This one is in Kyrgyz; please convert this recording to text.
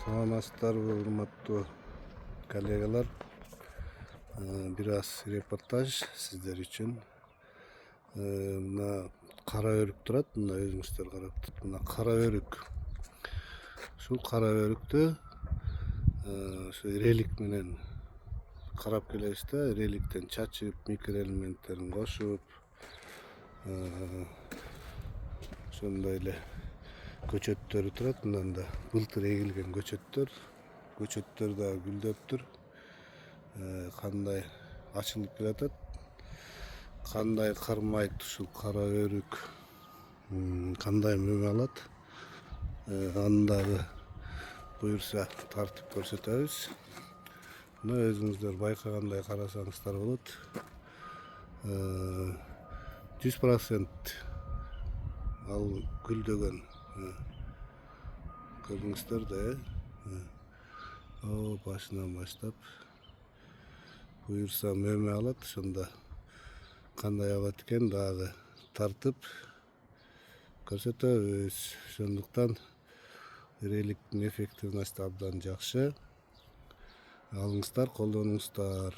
Саламатсыздар, урматтуу коллегалар. Бир аз репортаж сиздер үчүн. Мына кара өрүк турат, мына өзүңүздөр карап туруп, мына кара өрүк. Ушул кара өрүктү ушу релик менен карап келебиз да, реликтен чачып, микроэлементтерин кошуп, ошондой эле көчөттөрү турат. Мында былтыр эгилген көчөттөр да гүлдөптүр. Кандай ачылып келатат, кандай кармайт ушул кара өрүк, кандай мөмө алат, аны дагы буюрса тартып көрсөтөбүз. Мына өзүңүздөр байкагандай карасаңыздар болот. 100% ал гүлдөгөн. Көрдүңүздөр да, башынан баштап буюрса мөмө алат, ошондо кандай алат экен дагы тартып көрсөтөбүз. Ошондуктан реликтин эффективности абдан жакшы. Алыңыздар, колдонуңуздар.